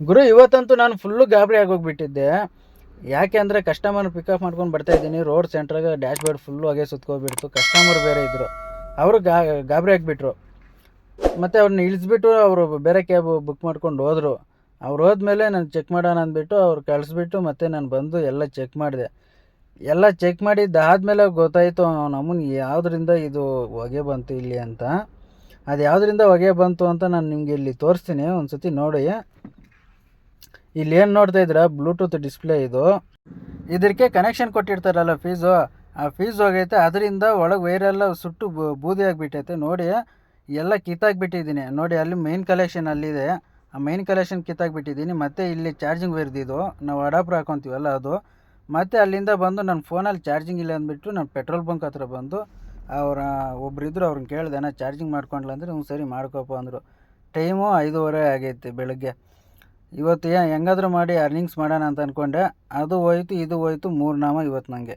ಗುರು ಇವತ್ತಂತೂ ನಾನು ಫುಲ್ಲು ಗಾಬರಿ ಆಗೋಗ್ಬಿಟ್ಟಿದ್ದೆ. ಯಾಕೆ ಅಂದರೆ ಕಸ್ಟಮರ್ನ ಪಿಕಪ್ ಮಾಡ್ಕೊಂಡು ಬರ್ತಾಯಿದ್ದೀನಿ. ರೋಡ್ ಸೆಂಟ್ರಾಗ ಡ್ಯಾಶ್ ಬೋರ್ಡ್ ಫುಲ್ಲು ಹೊಗೆ ಸುತ್ಕೊಬಿಡ್ತು. ಕಸ್ಟಮರ್ ಬೇರೆ ಇದ್ದರು. ಅವರು ಗಾಬರಿ ಆಗಿಬಿಟ್ರು. ಮತ್ತು ಅವ್ರನ್ನ ಇಳಿಸ್ಬಿಟ್ಟು ಅವರು ಬೇರೆ ಕ್ಯಾಬ್ ಬುಕ್ ಮಾಡ್ಕೊಂಡು ಹೋದರು. ಅವ್ರು ಹೋದ್ಮೇಲೆ ನಾನು ಚೆಕ್ ಮಾಡೋಣ ಅಂದ್ಬಿಟ್ಟು ಅವ್ರು ಕಳಿಸ್ಬಿಟ್ಟು ಮತ್ತೆ ನಾನು ಬಂದು ಎಲ್ಲ ಚೆಕ್ ಮಾಡಿದೆ. ಎಲ್ಲ ಚೆಕ್ ಮಾಡಿದ್ದಾದಮೇಲೆ ಗೊತ್ತಾಯಿತು ನಮ್ಮನ್ನು ಯಾವುದರಿಂದ ಇದು ಹೊಗೆ ಬಂತು ಇಲ್ಲಿ ಅಂತ. ಅದು ಯಾವುದರಿಂದ ಹೊಗೆ ಬಂತು ಅಂತ ನಾನು ನಿಮಗೆ ಇಲ್ಲಿ ತೋರಿಸ್ತೀನಿ, ಒಂದು ಸತಿ ನೋಡಿ. ಇಲ್ಲಿ ಏನು ನೋಡ್ತಾ ಇದ್ದೀರಾ, ಬ್ಲೂಟೂತ್ ಡಿಸ್ಪ್ಲೇ ಇದು. ಇದಕ್ಕೆ ಕನೆಕ್ಷನ್ ಕೊಟ್ಟಿರ್ತಾರಲ್ಲ ಫೀಸು, ಆ ಫೀಸ್ ಹೋಗೈತೆ. ಅದರಿಂದ ಒಳಗೆ ವೈರೆಲ್ಲ ಸುಟ್ಟು ಬೂದಿ ಆಗಿಬಿಟ್ಟೈತೆ ನೋಡಿ. ಎಲ್ಲ ಕಿತ್ತಾಕ್ಬಿಟ್ಟಿದ್ದೀನಿ ನೋಡಿ. ಅಲ್ಲಿ ಮೈನ್ ಕಲೆಕ್ಷನ್ ಅಲ್ಲಿದೆ, ಆ ಮೈನ್ ಕಲೆಕ್ಷನ್ ಕಿತ್ತಾಕ್ಬಿಟ್ಟಿದ್ದೀನಿ. ಮತ್ತು ಇಲ್ಲಿ ಚಾರ್ಜಿಂಗ್ ವೈರ್ದಿದು ನಾವು ಅಡಾಪ್ಟರ್ ಹಾಕೊತೀವಲ್ಲ ಅದು. ಮತ್ತು ಅಲ್ಲಿಂದ ಬಂದು ನನ್ನ ಫೋನಲ್ಲಿ ಚಾರ್ಜಿಂಗ್ ಇಲ್ಲ ಅಂದ್ಬಿಟ್ಟು ನಾನು ಪೆಟ್ರೋಲ್ ಬಂಕ್ ಹತ್ರ ಬಂದು ಒಬ್ಬರಿದ್ದರು, ಅವ್ರನ್ನ ಕೇಳಿದೆ ನಾ ಚಾರ್ಜಿಂಗ್ ಮಾಡ್ಕೊಂಡ್ಲ ಅಂದರೆ ಹ್ಞೂ ಸರಿ ಮಾಡ್ಕೊಪ್ಪ ಅಂದರು. ಟೈಮು 5:30 ಆಗೈತೆ ಬೆಳಗ್ಗೆ. ಇವತ್ತು ಹೆಂಗಾದ್ರೂ ಮಾಡಿ ಅರ್ನಿಂಗ್ಸ್ ಮಾಡೋಣ ಅಂತ ಅಂದ್ಕೊಂಡೆ. ಅದು ಹೋಯ್ತು ಇದು ಹೋಯ್ತು, 3 ನಾಮ ಇವತ್ತು ನನಗೆ.